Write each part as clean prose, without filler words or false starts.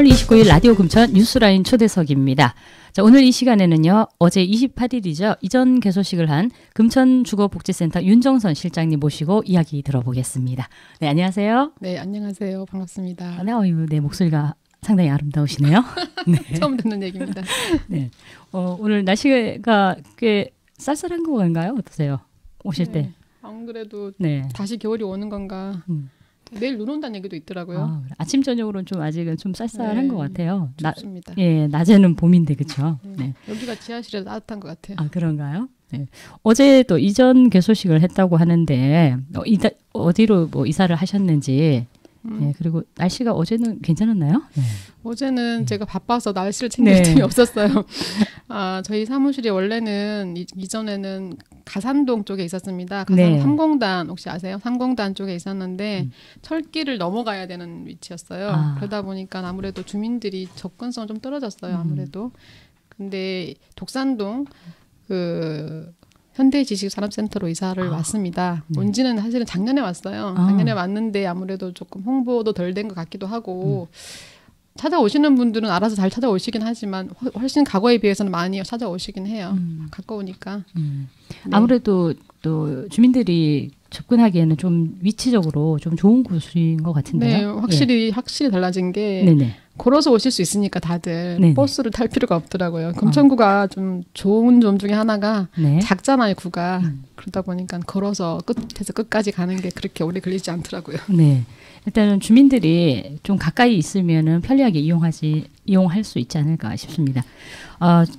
3월 29일 라디오 금천 뉴스라인 초대석입니다. 자, 오늘 이 시간에는요. 어제 28일이죠. 이전 개소식을 한 금천주거복지센터 윤정선 실장님 모시고 이야기 들어보겠습니다. 네, 안녕하세요. 네, 안녕하세요. 반갑습니다. 네, 네, 목소리가 상당히 아름다우시네요. 네. 처음 듣는 얘기입니다. 네, 오늘 날씨가 꽤 쌀쌀한 건가요? 어떠세요? 오실 네, 때? 안 그래도 네. 다시 겨울이 오는 건가. 내일 눈 온다는 얘기도 있더라고요. 아침 저녁으로는 좀 아직은 좀 쌀쌀한 것 같아요. 좋습니다. 예, 낮에는 봄인데 그렇죠. 네. 여기가 지하실에 따뜻한 것 같아요. 아, 그런가요? 네. 어제 또 이전 개소식을 했다고 하는데 어디로 뭐 이사를 하셨는지. 네, 그리고 날씨가 어제는 괜찮았나요? 네. 어제는 제가 바빠서 날씨를 챙길 틈이 없었어요. 저희 사무실이 원래는 이전에는 가산동 쪽에 있었습니다. 삼공단 혹시 아세요? 삼공단 쪽에 있었는데 철길을 넘어가야 되는 위치였어요. 그러다 보니까 아무래도 주민들이 접근성이 좀 떨어졌어요. 아무래도. 근데 독산동 현대지식산업센터로 이사를 왔습니다. 온지는 사실은 작년에 왔어요. 작년에 왔는데 아무래도 조금 홍보도 덜 된 것 같기도 하고 찾아오시는 분들은 알아서 잘 찾아오시긴 하지만 훨씬 과거에 비해서는 많이 찾아오시긴 해요. 가까우니까. 네. 아무래도 또 주민들이 접근하기에는 좀 위치적으로 좀 좋은 곳인 것 같은데요. 네, 확실히 달라진 게 걸어서 오실 수 있으니까 다들 버스를 탈 필요가 없더라고요. 금천구가 좀 좋은 점 중에 하나가 작잖아요, 구가. 그러다 보니까 걸어서 끝에서 끝까지 가는 게 그렇게 오래 걸리지 않더라고요. 네. 일단은 주민들이 좀 가까이 있으면은 편리하게 이용할 수 있지 않을까 싶습니다.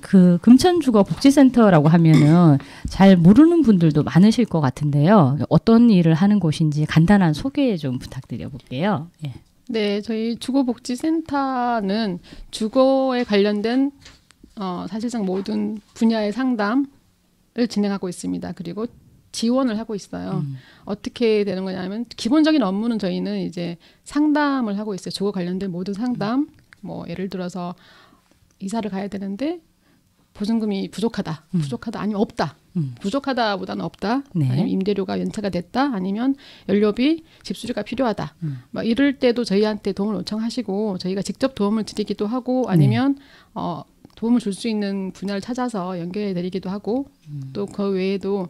그 금천주거복지센터라고 하면은 잘 모르는 분들도 많으실 것 같은데요. 어떤 일을 하는 곳인지 간단한 소개 좀 부탁드려 볼게요. 예. 네, 저희 주거복지센터는 주거에 관련된 사실상 모든 분야의 상담을 진행하고 있습니다. 그리고 지원을 하고 있어요. 어떻게 되는 거냐면 기본적인 업무는 저희는 이제 상담을 하고 있어요. 주거 관련된 모든 상담. 뭐 예를 들어서 이사를 가야 되는데 보증금이 부족하다. 아니면 없다. 부족하다보다는 없다. 아니면 임대료가 연체가 됐다. 아니면 연료비, 집수리가 필요하다. 막 이럴 때도 저희한테 도움을 요청하시고 저희가 직접 도움을 드리기도 하고 아니면 도움을 줄 수 있는 분야를 찾아서 연결해 드리기도 하고 또 그 외에도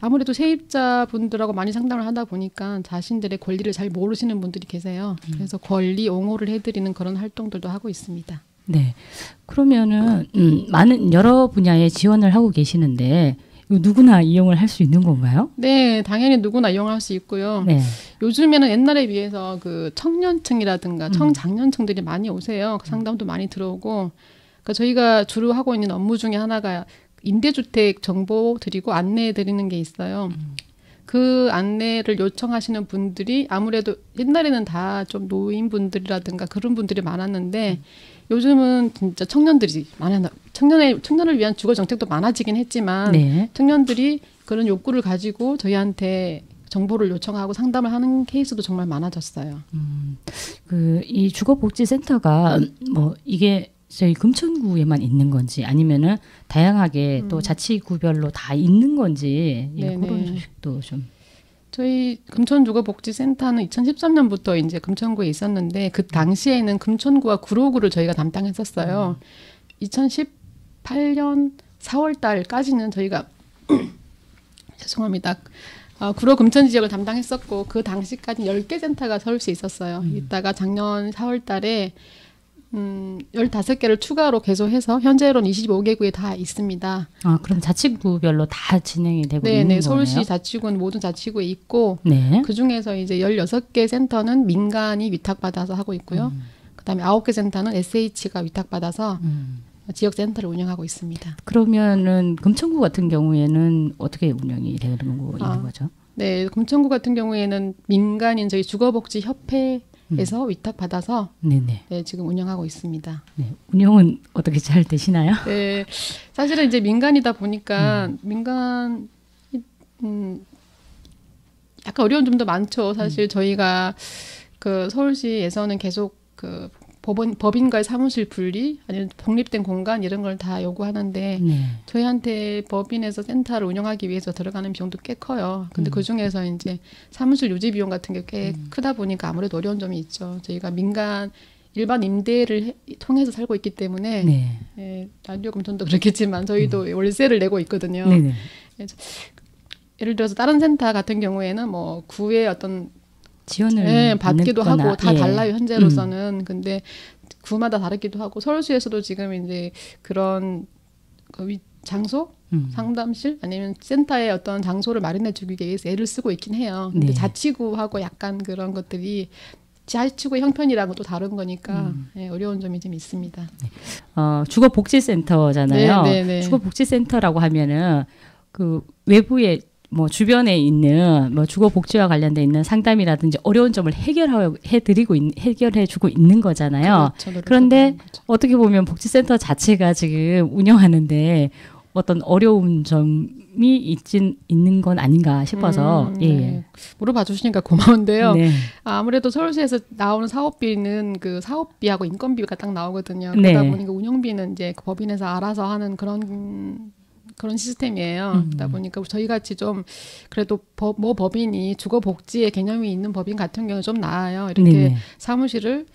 아무래도 세입자분들하고 많이 상담을 하다 보니까 자신들의 권리를 잘 모르시는 분들이 계세요. 그래서 권리 옹호를 해드리는 그런 활동들도 하고 있습니다. 네. 그러면은 여러 분야에 지원을 하고 계시는데 누구나 이용을 할 수 있는 건가요? 네, 당연히 누구나 이용할 수 있고요. 네. 요즘에는 옛날에 비해서 그 청년층이라든가 청장년층들이 많이 오세요. 상담도 많이 들어오고. 그러니까 저희가 주로 하고 있는 업무 중에 하나가 임대주택 정보 드리고 안내해 드리는 게 있어요. 그 안내를 요청하시는 분들이 아무래도 옛날에는 다 좀 노인분들이라든가 그런 분들이 많았는데 요즘은 진짜 청년들이 청년을 위한 주거 정책도 많아지긴 했지만 청년들이 그런 욕구를 가지고 저희한테 정보를 요청하고 상담을 하는 케이스도 정말 많아졌어요. 이 주거복지센터가 뭐 이게 저희 금천구에만 있는 건지 아니면은 다양하게 또 자치구별로 다 있는 건지 그런 소식도 좀. 저희 금천주거복지센터는 2013년부터 이제 금천구에 있었는데 그 당시에는 금천구와 구로구를 저희가 담당했었어요. 2018년 4월 달까지는 저희가 죄송합니다. 구로 금천 지역을 담당했었고 그 당시까지 10개 센터가 서울시에 있었어요. 이따가 작년 4월 달에 15개를 추가로 개소해서 현재로는 25개구에 다 있습니다. 그럼 자치구별로 다 진행이 되고 있는 거네요? 서울시 자치구는 모든 자치구에 있고 그중에서 이제 16개 센터는 민간이 위탁받아서 하고 있고요. 그다음에 9개 센터는 SH가 위탁받아서 지역 센터를 운영하고 있습니다. 그러면은 금천구 같은 경우에는 어떻게 운영이 되는 거죠? 네, 금천구 같은 경우에는 민간인 저희 주거복지협회 에서 위탁받아서 지금 운영하고 있습니다. 네, 운영은 어떻게 잘 되시나요? 네, 사실은 이제 민간이다 보니까 약간 어려운 점도 많죠. 사실 저희가 그 서울시에서는 계속 그 법인과의 사무실 분리 아니면 독립된 공간 이런 걸 다 요구하는데 저희한테 법인에서 센터를 운영하기 위해서 들어가는 비용도 꽤 커요. 근데 그중에서 이제 사무실 유지 비용 같은 게 꽤 크다 보니까 아무래도 어려운 점이 있죠. 저희가 민간 일반 임대를 통해서 살고 있기 때문에 네. 예, 라디오 금천도 그렇겠지만 저희도 월세를 내고 있거든요. 네네. 예를 들어서 다른 센터 같은 경우에는 뭐 구의 어떤 지원을 예, 받기도 받거나, 하고 다 예. 달라요 현재로서는. 근데 구마다 다르기도 하고 서울시에서도 지금 이제 그런 장소 상담실 아니면 센터의 어떤 장소를 마련해 주기 위해서 애를 쓰고 있긴 해요. 근데 네. 자치구하고 약간 그런 것들이 자치구의 형편이랑은 또 다른 거니까 예, 어려운 점이 좀 있습니다. 주거복지센터잖아요. 네, 네, 네. 주거복지센터라고 하면은 그 외부에 뭐 주변에 있는 뭐 주거복지와 관련돼 있는 상담이라든지 어려운 점을 해결해주고 있는 거잖아요. 그렇죠, 그런데 거죠. 어떻게 보면 복지센터 자체가 지금 운영하는데 어떤 어려운 점이 있는 건 아닌가 싶어서 네. 물어봐 주시니까 고마운데요. 네. 아무래도 서울시에서 나오는 사업비는 그 사업비하고 인건비가 딱 나오거든요. 네. 그러다 보니까 운영비는 이제 그 법인에서 알아서 하는 그런 시스템이에요. 그러다 보니까 저희 같이 좀 그래도 법인이 주거복지의 개념이 있는 법인 같은 경우는 좀 나아요. 이렇게 네네. 사무실을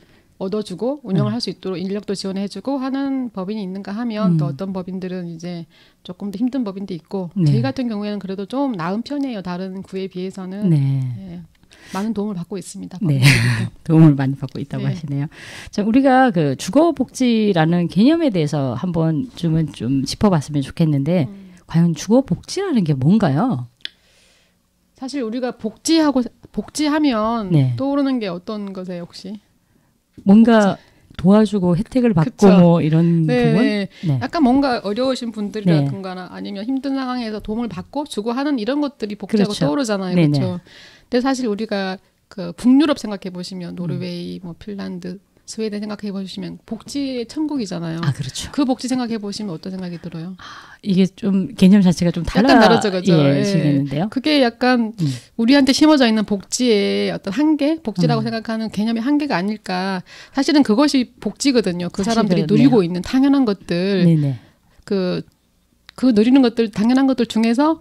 얻어주고 운영을 할 수 있도록 인력도 지원해주고 하는 법인이 있는가 하면 또 어떤 법인들은 이제 조금 더 힘든 법인도 있고 네. 저희 같은 경우에는 그래도 좀 나은 편이에요. 다른 구에 비해서는 예, 많은 도움을 받고 있습니다. 네. 도움을 많이 받고 있다고 네. 하시네요. 자, 우리가 그 주거복지라는 개념에 대해서 한번 좀 짚어봤으면 좋겠는데 과연 주거복지라는 게 뭔가요? 사실 우리가 복지하면 네. 떠오르는 게 어떤 거세요 혹시? 뭔가 도와주고 혜택을 받고 그쵸. 뭐 이런 네, 부분? 네. 네. 약간 뭔가 어려우신 분들이라든가 아니면 힘든 상황에서 도움을 받고 주고 하는 이런 것들이 복지하고 그렇죠. 떠오르잖아요. 네네. 그렇죠. 근데 사실 우리가 그 북유럽 생각해 보시면 노르웨이, 뭐 핀란드, 스웨덴 생각해 보시면 복지의 천국이잖아요. 아, 그렇죠. 그 복지 생각해 보시면 어떤 생각이 들어요? 이게 좀 개념 자체가 좀 약간 다르죠, 그죠? 예. 지겠는데요. 그게 약간 우리한테 심어져 있는 복지의 어떤 한계, 복지라고 생각하는 개념의 한계가 아닐까. 사실은 그것이 복지거든요. 그 사람들이 누리고 있는 당연한 것들, 네네. 그 누리는 것들, 당연한 것들 중에서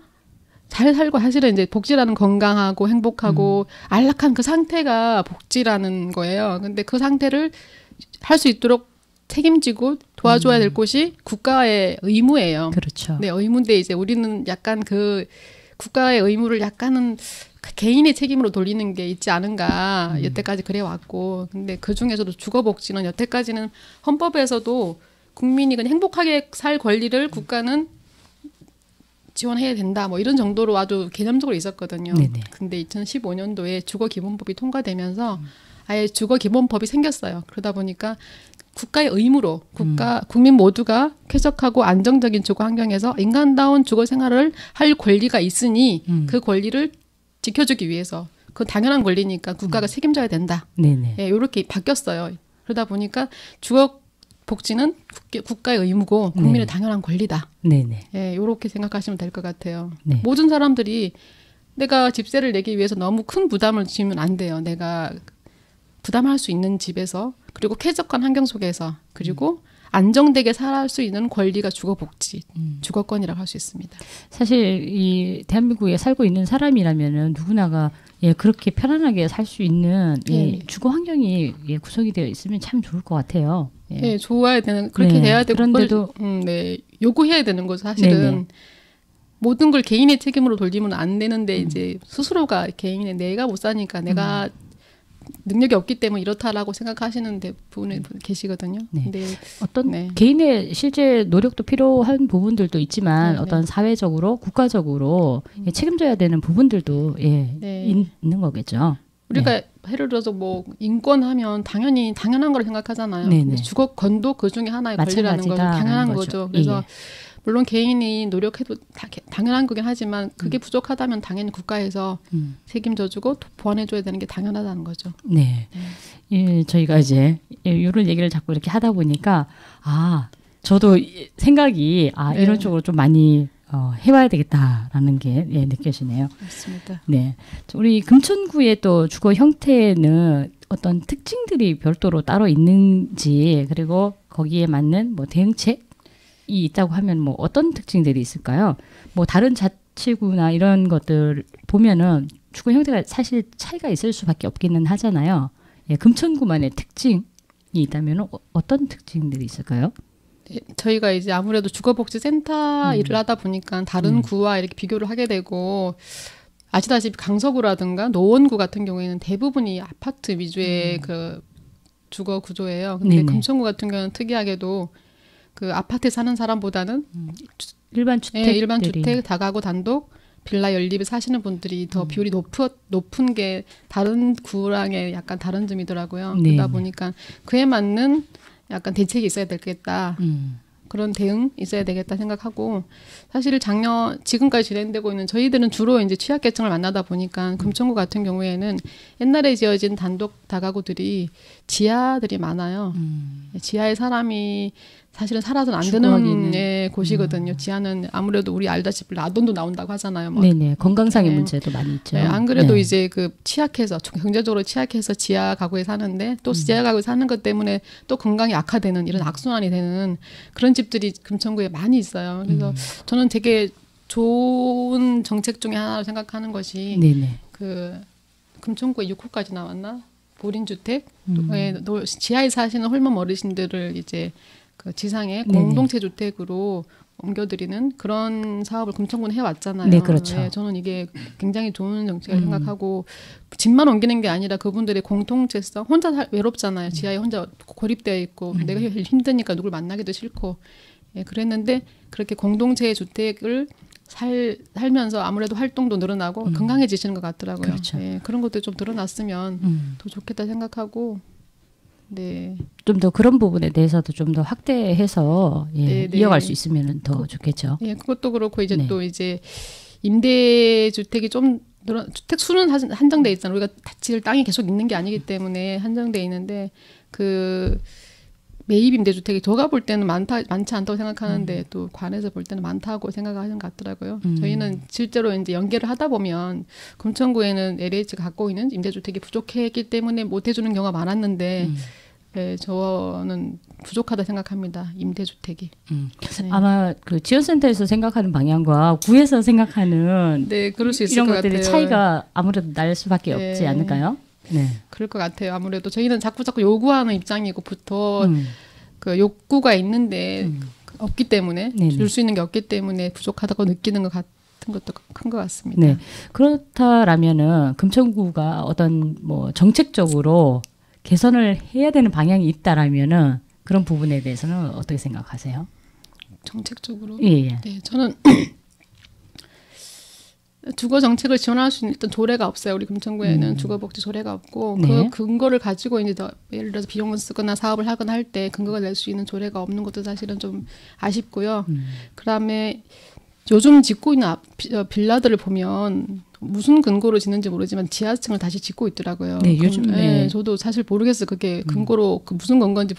잘 살고 사실은 이제 복지라는 건강하고 행복하고 안락한 그 상태가 복지라는 거예요. 근데 그 상태를 할 수 있도록 책임지고 도와줘야 될 곳이 국가의 의무예요. 그렇죠. 네, 의무인데 이제 우리는 약간 그 국가의 의무를 약간은 개인의 책임으로 돌리는 게 있지 않은가 여태까지 그래 왔고, 근데 그 중에서도 주거복지는 여태까지는 헌법에서도 국민이 그냥 행복하게 살 권리를 국가는 지원해야 된다 뭐 이런 정도로 아주 개념적으로 있었거든요. 네네. 근데 2015년도에 주거기본법이 통과되면서 아예 주거기본법이 생겼어요. 그러다 보니까 국가의 의무로 국민 모두가 쾌적하고 안정적인 주거 환경에서 인간다운 주거 생활을 할 권리가 있으니 그 권리를 지켜주기 위해서 그건 당연한 권리니까 국가가 책임져야 된다. 네네. 예, 이렇게 바뀌었어요. 그러다 보니까 주거 복지는 국가의 의무고 국민의 당연한 권리다. 네네. 예, 이렇게 생각하시면 될 것 같아요. 네. 모든 사람들이 내가 집세를 내기 위해서 너무 큰 부담을 지면 안 돼요. 내가 부담할 수 있는 집에서 그리고 쾌적한 환경 속에서 그리고 안정되게 살 수 있는 권리가 주거복지, 주거권이라고 할 수 있습니다. 사실 이 대한민국에 살고 있는 사람이라면은 누구나가 그렇게 편안하게 살 수 있는 주거 환경이 구성이 되어 있으면 참 좋을 것 같아요. 예, 좋아야 되는 그렇게 돼야 되고 그런데도 네, 요구해야 되는 거죠. 사실은 네네. 모든 걸 개인의 책임으로 돌리면 안 되는데 이제 스스로가 개인의 내가 못 사니까 내가 능력이 없기 때문에 이렇다라고 생각하시는 분이 계시거든요. 네. 근데 어떤 개인의 실제 노력도 필요한 부분들도 있지만 어떤 사회적으로 국가적으로 책임져야 되는 부분들도 있는 거겠죠. 우리가 예를 들어서 뭐 인권하면 당연히 당연한 걸 생각하잖아요. 근데 주거권도 그 중에 하나의 권리라는 건 당연한 거죠. 그래서 물론 개인이 노력해도 당연한 거긴 하지만 그게 부족하다면 당연히 국가에서 책임져주고 보완해줘야 되는 게 당연하다는 거죠. 네. 저희가 이제 이런 얘기를 자꾸 이렇게 하다 보니까 저도 생각이 이런 쪽으로 좀 많이 해봐야 되겠다라는 게 느껴지네요. 맞습니다. 네. 우리 금천구의 또 주거 형태는 어떤 특징들이 별도로 따로 있는지, 그리고 거기에 맞는 뭐 대응책이 있다고 하면 뭐 어떤 특징들이 있을까요? 뭐 다른 자치구나 이런 것들 보면은 주거 형태가 사실 차이가 있을 수밖에 없기는 하잖아요. 금천구만의 특징 있다면 어떤 특징들이 있을까요? 네, 저희가 이제 아무래도 주거복지센터 일을 하다 보니까 다른 구와 이렇게 비교를 하게 되고 아시다시피 강서구라든가 노원구 같은 경우에는 대부분이 아파트 위주의 그 주거 구조예요. 근데 네네. 금천구 같은 경우는 특이하게도 그 아파트에 사는 사람보다는 일반 주택, 예, 일반 주택, 다가구 단독, 빌라 연립에 사시는 분들이 더 비율이 높은 게 다른 구랑의 약간 다른 점이더라고요. 네네. 그러다 보니까 그에 맞는 약간 대책이 있어야 되겠다. 그런 대응 있어야 되겠다 생각하고 사실 지금까지 진행되고 있는 저희들은 주로 이제 취약계층을 만나다 보니까 금천구 같은 경우에는 옛날에 지어진 단독 다가구들이 지하들이 많아요. 지하에 사람이 사실은 살아서는 안 되는 곳이거든요. 지하는 아무래도 우리 알다시피 라돈도 나온다고 하잖아요. 뭐. 네네. 건강상의 문제도 많이 있죠. 네, 안 그래도 이제 그 취약해서 경제적으로 취약해서 지하 가구에 사는데 또 지하 가구에 사는 것 때문에 또 건강이 악화되는 이런 악순환이 되는 그런 집들이 금천구에 많이 있어요. 그래서 저는 되게 좋은 정책 중에 하나로 생각하는 것이 네네. 그 금천구에 6호까지 나왔나 보린주택 지하에 사시는 홀몸 어르신들을 이제 그 지상에 공동체 주택으로 옮겨드리는 그런 사업을 금천구는 해왔잖아요. 네, 그렇죠. 네, 저는 이게 굉장히 좋은 정책을 생각하고 집만 옮기는 게 아니라 그분들의 공동체성 혼자 외롭잖아요. 지하에 혼자 고립되어 있고 내가 힘드니까 누굴 만나기도 싫고 그랬는데 그렇게 공동체 주택을 살면서 아무래도 활동도 늘어나고 건강해지시는 것 같더라고요. 그렇죠. 그런 것도 좀 늘어났으면 더 좋겠다 생각하고 네. 좀 더 그런 부분에 대해서도 좀 더 확대해서 이어갈 수 있으면 더 좋겠죠. 예, 그것도 그렇고 이제 또 이제 임대주택이 좀 주택 수는 한정돼 있잖아요. 우리가 지을 땅이 계속 있는 게 아니기 때문에 한정돼 있는데 그 매입 임대주택이 제가 볼 때는 많지 않다고 생각하는데 또 관에서 볼 때는 많다고 생각하는 것 같더라고요. 저희는 실제로 이제 연계를 하다 보면 금천구에는 LH가 갖고 있는 임대주택이 부족했기 때문에 못 해주는 경우가 많았는데 저는 부족하다 생각합니다. 임대주택이. 네. 아마 그 지원센터에서 생각하는 방향과 구에서 생각하는 네, 그럴 수 있을 이런 것 것들이 같아요. 차이가 아무래도 날 수밖에 없지 않을까요? 네. 그럴 것 같아요. 아무래도 저희는 자꾸 요구하는 입장이고 그 욕구가 있는데 없기 때문에 줄 수 있는 게 없기 때문에 부족하다고 느끼는 것 같은 것도 큰 것 같습니다. 네. 그렇다라면은 금천구가 어떤 뭐 정책적으로 개선을 해야 되는 방향이 있다라면은 그런 부분에 대해서는 어떻게 생각하세요? 정책적으로? 예. 네, 저는 주거 정책을 지원할 수 있는 일단 조례가 없어요. 우리 금천구에는 주거복지 조례가 없고 그 근거를 가지고 이제 예를 들어서 비용을 쓰거나 사업을 하거나 할 때 근거가 낼 수 있는 조례가 없는 것도 사실은 좀 아쉽고요. 그다음에 요즘 짓고 있는 빌라들을 보면 무슨 근거로 짓는지 모르지만 지하층을 다시 짓고 있더라고요. 네, 요즘 저도 사실 모르겠어요. 그게 근거로 무슨 근거인지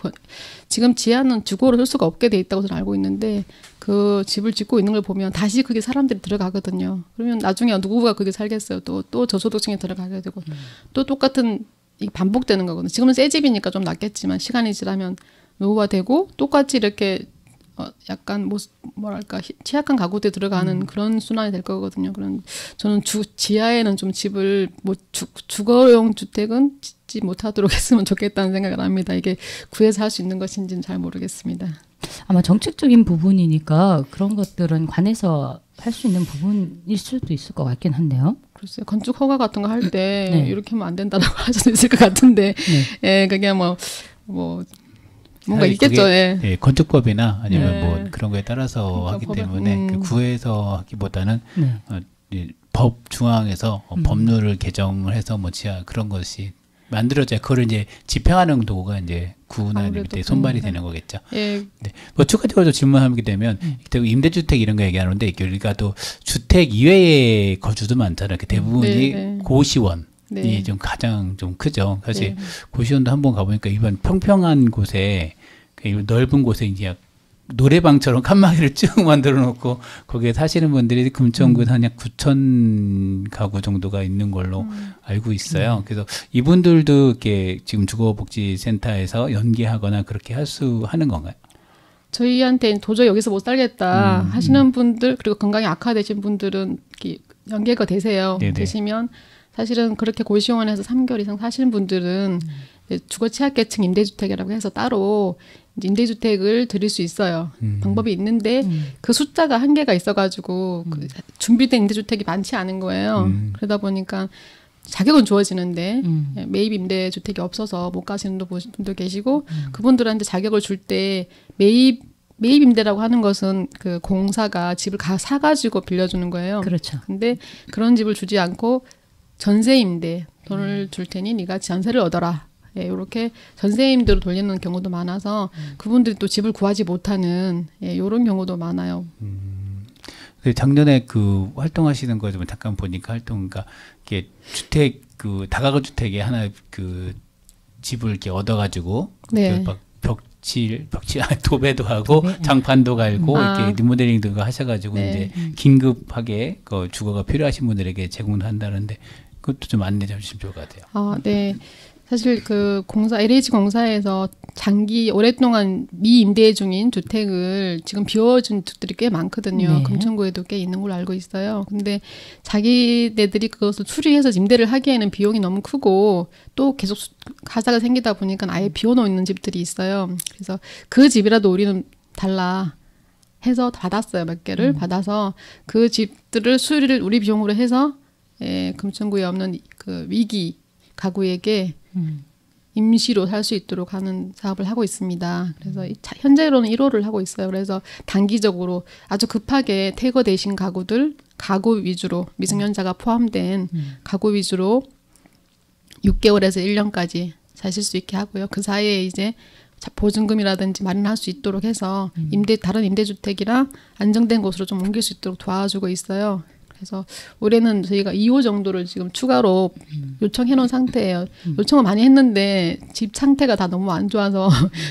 지금 지하는 주거로 쓸 수가 없게 돼 있다고 저는 알고 있는데 그 집을 짓고 있는 걸 보면 다시 그게 사람들이 들어가거든요. 그러면 나중에 누구가 그게 살겠어요. 또 저소득층에 들어가게 되고 또 똑같은 이게 반복되는 거거든요. 지금은 새 집이니까 좀 낫겠지만 시간이 지나면 노후화되고 똑같이 이렇게 약간 뭐랄까 취약한 가구대 들어가는 그런 순환이 될 거거든요. 그런 저는 지하에는 좀 집을 주거용 주택은 짓지 못하도록 했으면 좋겠다는 생각을 합니다. 이게 구에서 할 수 있는 것인지는 잘 모르겠습니다. 아마 정책적인 부분이니까 그런 것들은 관에서 할 수 있는 부분일 수도 있을 것 같긴 한데요. 글쎄요. 건축 허가 같은 거 할 때 이렇게 하면 안 된다고 할 수도 있을 것 같은데 그게 뭔가 있겠죠. 건축법이나 아니면 뭐 그런 거에 따라서 하기 때문에 그 구에서 하기보다는 법 중앙에서 법률을 개정을 해서 뭐 지하 그런 것이 만들어져야 그거를 이제 집행하는 도구가 이제 구나 밑에 손발이 되는 거겠죠. 네. 뭐 추가적으로 질문하게 되면 임대주택 이런 거 얘기하는데 우리가 또 주택 이외의 거주도 많잖아요. 대부분이 고시원. 이 좀 가장 좀 크죠. 사실 고시원도 한번 가보니까 일반 평평한 곳에 넓은 곳에 이제 노래방처럼 칸막이를 쭉 만들어 놓고 거기에 사시는 분들이 금천구에 한 약 9천 가구 정도가 있는 걸로 알고 있어요. 그래서 이분들도 이렇게 지금 주거복지센터에서 연계하거나 그렇게 하는 건가요? 저희한테 도저히 여기서 못 살겠다 하시는 분들 그리고 건강이 악화되신 분들은 연계가 되세요. 되시면 사실은 그렇게 고시원에서 3개월 이상 사시는 분들은 주거 취약계층 임대주택이라고 해서 따로 이제 임대주택을 드릴 수 있어요. 방법이 있는데 그 숫자가 한계가 있어가지고 그 준비된 임대주택이 많지 않은 거예요. 그러다 보니까 자격은 주어지는데 매입 임대주택이 없어서 못 가시는 분도 계시고 그분들한테 자격을 줄 때 매입 임대라고 하는 것은 그 공사가 집을 사가지고 빌려주는 거예요. 그렇죠. 근데 그런 집을 주지 않고 전세 임대 돈을 줄 테니 네가 전세를 얻어라. 예, 이렇게 전세 임대로 돌리는 경우도 많아서 그분들이 또 집을 구하지 못하는 이런 경우도 많아요. 작년에 그 활동하시는 거 좀 잠깐 보니까 그러니까 이게 주택 그 다가구 주택에 하나 그 집을 이렇게 얻어가지고 네. 막 도배도 하고 장판도 갈고 이렇게 리모델링도 하셔가지고 네. 이제 긴급하게 그 주거가 필요하신 분들에게 제공한다는데 그것도 좀 안내 좀 주시면 좋을 것 같아요. 아, 네. 사실 그 LH 공사에서 오랫동안 미임대 중인 주택을 지금 비워준 주택들이 꽤 많거든요. 네. 금천구에도 꽤 있는 걸로 알고 있어요. 근데 자기네들이 그것을 수리해서 임대를 하기에는 비용이 너무 크고 또 계속 하자가 생기다 보니까 아예 비워놓는 집들이 있어요. 그래서 그 집이라도 우리는 달라 해서 받았어요. 몇 개를 받아서 그 집들을 수리를 우리 비용으로 해서 금천구에 없는 그 위기 가구에게 임시로 살 수 있도록 하는 사업을 하고 있습니다. 그래서 현재로는 1호를 하고 있어요. 그래서 단기적으로 아주 급하게 퇴거되신 가구들, 가구 위주로 미성년자가 포함된 가구 위주로 6개월에서 1년까지 사실 수 있게 하고요. 그 사이에 이제 보증금이라든지 마련할 수 있도록 해서 다른 임대주택이랑 안정된 곳으로 좀 옮길 수 있도록 도와주고 있어요. 그래서 올해는 저희가 2호 정도를 지금 추가로 요청해 놓은 상태예요. 요청을 많이 했는데 집 상태가 다 너무 안 좋아서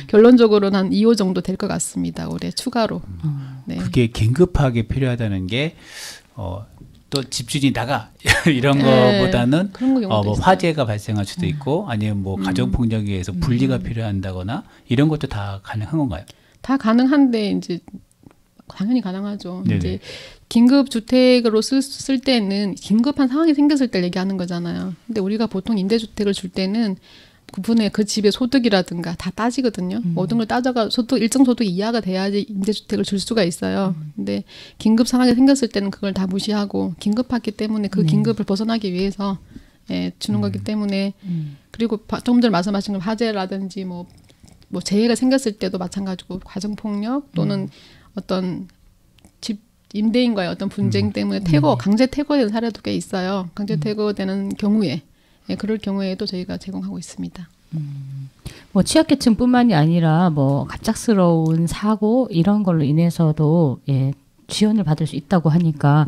결론적으로는 한 2호 정도 될 것 같습니다. 올해 추가로. 네. 그게 긴급하게 필요하다는 게 또 집주인이 나가 이런 네, 거보다는 그런 경우도 뭐 있어요. 화재가 발생할 수도 있고 아니면 뭐 가정폭력에 의해서 분리가 필요한다거나 이런 것도 다 가능한 건가요? 다 가능한데 이제 당연히 가능하죠. 네네. 이제 긴급 주택으로 쓸 때는 긴급한 상황이 생겼을 때 얘기하는 거잖아요. 근데 우리가 보통 임대주택을 줄 때는 그분의 그 집의 소득이라든가 다 따지거든요. 모든 걸 따져가 일정 소득 이하가 돼야지 임대주택을 줄 수가 있어요. 근데 긴급 상황이 생겼을 때는 그걸 다 무시하고 긴급하기 때문에 그 긴급을 벗어나기 위해서 주는 거기 때문에 그리고 조금 전에 말씀하신 건 화재라든지 뭐 재해가 생겼을 때도 마찬가지고 가정폭력 또는 어떤 집 임대인과의 어떤 분쟁 때문에 강제 퇴거되는 사례도 꽤 있어요. 강제 퇴거되는 경우에 그럴 경우에도 저희가 제공하고 있습니다. 뭐 취약계층뿐만이 아니라 뭐 갑작스러운 사고 이런 걸로 인해서도 지원을 받을 수 있다고 하니까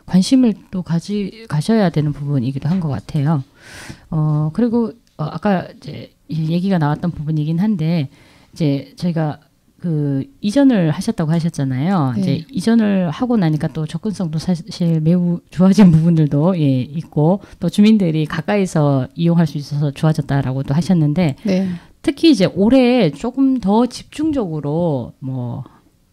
관심을 또 가셔야 되는 부분이기도 한 것 같아요. 그리고 아까 이제 얘기가 나왔던 부분이긴 한데 이제 저희가 그 이전을 하셨다고 하셨잖아요. 네. 이제 이전을 하고 나니까 또 접근성도 사실 매우 좋아진 부분들도 있고 또 주민들이 가까이서 이용할 수 있어서 좋아졌다라고도 하셨는데 네. 특히 이제 올해 조금 더 집중적으로 뭐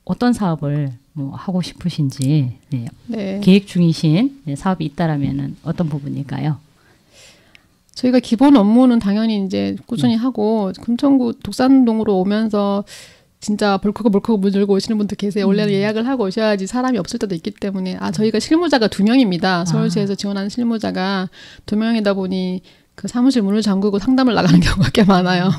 어떤 사업을 뭐 하고 싶으신지 네. 계획 중이신 사업이 있다라면은 어떤 부분일까요? 저희가 기본 업무는 당연히 이제 꾸준히 하고 금천구 독산동으로 오면서 진짜 벌컥벌컥 문 열고 오시는 분들 계세요. 원래는 예약을 하고 오셔야지 사람이 없을 때도 있기 때문에 저희가 실무자가 2명입니다. 서울시에서 지원하는 실무자가 2명이다 보니 그 사무실 문을 잠그고 상담을 나가는 경우가 꽤 많아요.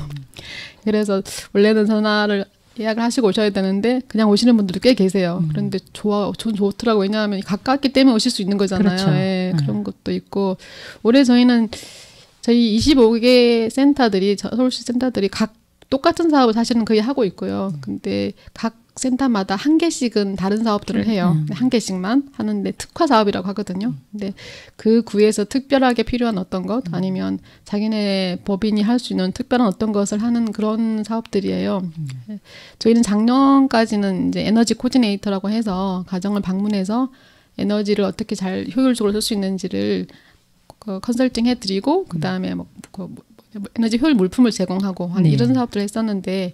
그래서 원래는 전화를 예약을 하시고 오셔야 되는데 그냥 오시는 분들도 꽤 계세요. 그런데 좋더라고요. 왜냐하면 가깝기 때문에 오실 수 있는 거잖아요. 그렇죠. 그런 것도 있고 올해 저희 25개 센터들이 서울시 센터들이 각 똑같은 사업을 사실은 거의 하고 있고요. 근데 각 센터마다 한 개씩은 다른 사업들을 해요. 한 개씩만 하는데 특화 사업이라고 하거든요. 근데 그 구에서 특별하게 필요한 어떤 것 아니면 자기네 법인이 할 수 있는 특별한 어떤 것을 하는 그런 사업들이에요. 저희는 작년까지는 이제 에너지 코디네이터라고 해서 가정을 방문해서 에너지를 어떻게 잘 효율적으로 쓸 수 있는지를 컨설팅 해드리고 그 다음에 에너지 효율 물품을 제공하고 하는 이런 사업들을 했었는데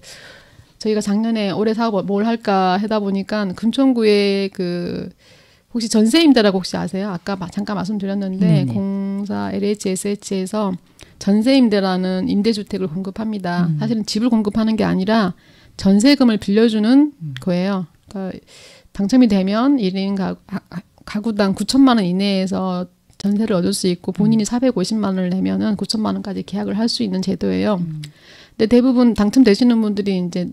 저희가 작년에 올해 사업 뭘 할까 하다 보니까 금천구에 혹시 전세임대라고 혹시 아세요? 아까 잠깐 말씀드렸는데 공사 LHSH에서 전세임대라는 임대주택을 공급합니다. 사실은 집을 공급하는 게 아니라 전세금을 빌려주는 거예요. 그러니까 당첨이 되면 1인 가구당 9천만 원 이내에서 전세를 얻을 수 있고 본인이 450만 원을 내면은 9천만 원까지 계약을 할 수 있는 제도예요. 근데 대부분 당첨되시는 분들이 이제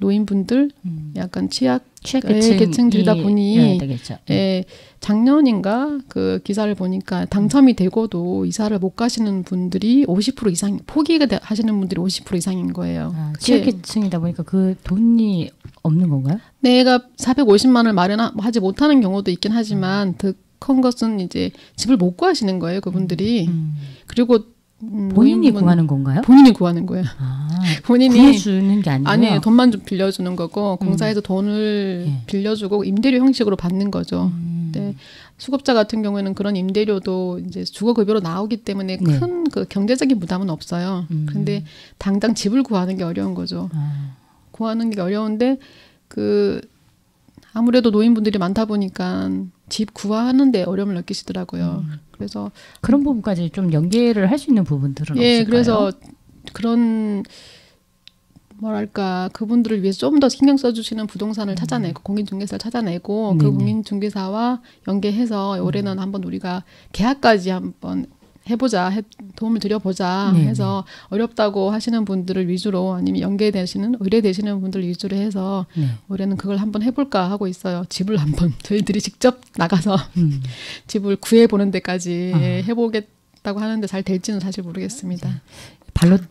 노인분들, 약간 취약계층들이다 보니 작년인가 그 기사를 보니까 당첨이 되고도 이사를 못 가시는 분들이 50% 이상, 포기가 하시는 분들이 50% 이상인 거예요. 취약계층이다 보니까 그 돈이 없는 건가요? 내가 450만 원을 마련하지 못하는 경우도 있긴 하지만 더 큰 것은 이제 집을 못 구하시는 거예요, 그분들이. 그리고 본인이 구하는 건가요? 본인이 구하는 거예요. 본인이 구해주는 게 아니고요? 아니에요. 돈만 좀 빌려주는 거고 공사에서 돈을 빌려주고 임대료 형식으로 받는 거죠. 네. 수급자 같은 경우에는 그런 임대료도 이제 주거급여로 나오기 때문에 큰 그 경제적인 부담은 없어요. 그런데 당장 집을 구하는 게 어려운 거죠. 구하는 게 어려운데 아무래도 노인분들이 많다 보니까 집 구하는데 어려움을 느끼시더라고요. 그래서 그런 부분까지 좀 연계를 할 수 있는 부분들은 없을까요? 그래서 그런 뭐랄까 그분들을 위해서 좀 더 신경 써주시는 부동산을 찾아내고 공인중개사를 찾아내고 그 공인중개사와 연계해서 올해는 한번 우리가 계약까지 한번 해보자, 도움을 드려보자 해서 어렵다고 하시는 분들을 위주로 아니면 의뢰되시는 분들 위주로 해서 올해는 그걸 한번 해볼까 하고 있어요. 집을 한번 저희들이 직접 나가서 집을 구해보는 데까지 해보겠다고 하는데 잘 될지는 사실 모르겠습니다.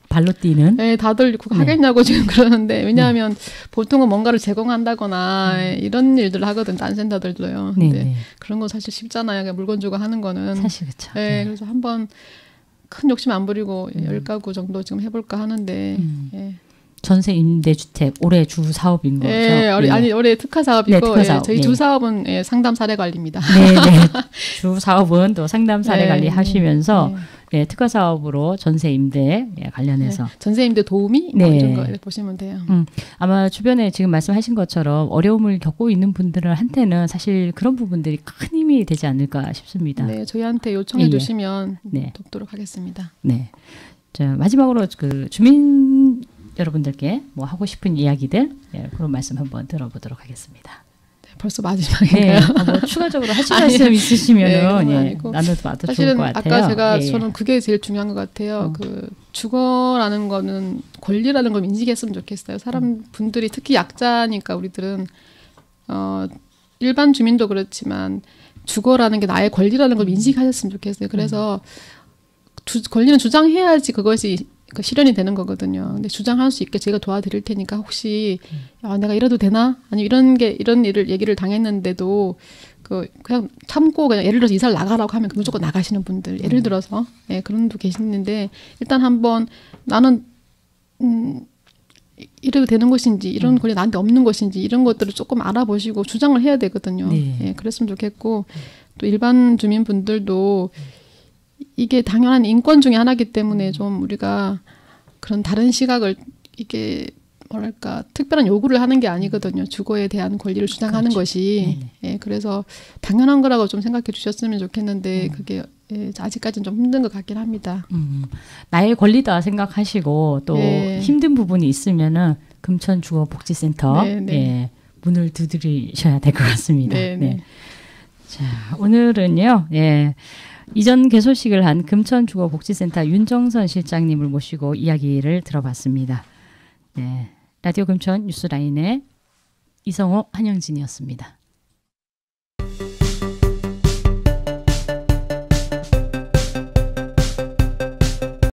발로 뛰는? 네, 다들 그거 하겠냐고 지금 그러는데 왜냐하면 보통은 뭔가를 제공한다거나 이런 일들을 하거든, 딴 센터들도요. 근데 그런 건 사실 쉽잖아요. 그냥 물건 주고 하는 거는. 사실 그렇죠. 네, 그래서 한번 큰 욕심 안 부리고 10가구 정도 지금 해볼까 하는데. 전세 임대주택 올해 주 사업인 거죠? 아니 올해 특화 사업이고 특화 사업. 저희 주 사업은 상담 사례 관리입니다. 주 사업은 또 상담 사례 관리 하시면서 특화 사업으로 전세 임대 관련해서 전세 임대 도우미 이런 거 보시면 돼요. 아마 주변에 지금 말씀하신 것처럼 어려움을 겪고 있는 분들한테는 사실 그런 부분들이 큰 힘이 되지 않을까 싶습니다. 네, 저희한테 요청해 주시면 돕도록 하겠습니다. 네. 자, 마지막으로 그 주민 여러분들께 뭐 하고 싶은 이야기들 그런 말씀 한번 들어보도록 하겠습니다. 벌써 마지막인가요? 뭐 추가적으로 하실 말씀 있으시면은 나눠봐도 좋을 것 같아요. 아까 저는 그게 제일 중요한 것 같아요. 그 주거라는 거는 권리라는 걸 인식했으면 좋겠어요. 분들이 특히 약자니까 우리들은 일반 주민도 그렇지만 주거라는 게 나의 권리라는 걸 인식하셨으면 좋겠어요. 그래서 권리는 주장해야지 그것이 실현이 되는 거거든요. 근데 주장할 수 있게 제가 도와드릴 테니까 혹시 내가 이래도 되나? 아니 이런 얘기를 당했는데도 그냥 참고 그냥 예를 들어서 이사를 나가라고 하면 무조건 나가시는 분들 예를 들어서 그런 분도 계시는데 일단 한번 나는 이래도 되는 것인지 이런 권리 나한테 없는 것인지 이런 것들을 조금 알아보시고 주장을 해야 되거든요. 그랬으면 좋겠고 또 일반 주민분들도 이게 당연한 인권 중에 하나이기 때문에 좀 우리가 그런 다른 시각을 이게 뭐랄까 특별한 요구를 하는 게 아니거든요. 주거에 대한 권리를 주장하는 것이 그래서 당연한 거라고 좀 생각해 주셨으면 좋겠는데 그게 아직까지는 좀 힘든 것 같긴 합니다. 나의 권리다 생각하시고 또 힘든 부분이 있으면은 금천주거복지센터 문을 두드리셔야 될 것 같습니다. 자, 오늘은요. 이전 개소식을 한 금천주거복지센터 윤정선 실장님을 모시고 이야기를 들어봤습니다. 라디오 금천 뉴스라인의 이성호 한영진이었습니다.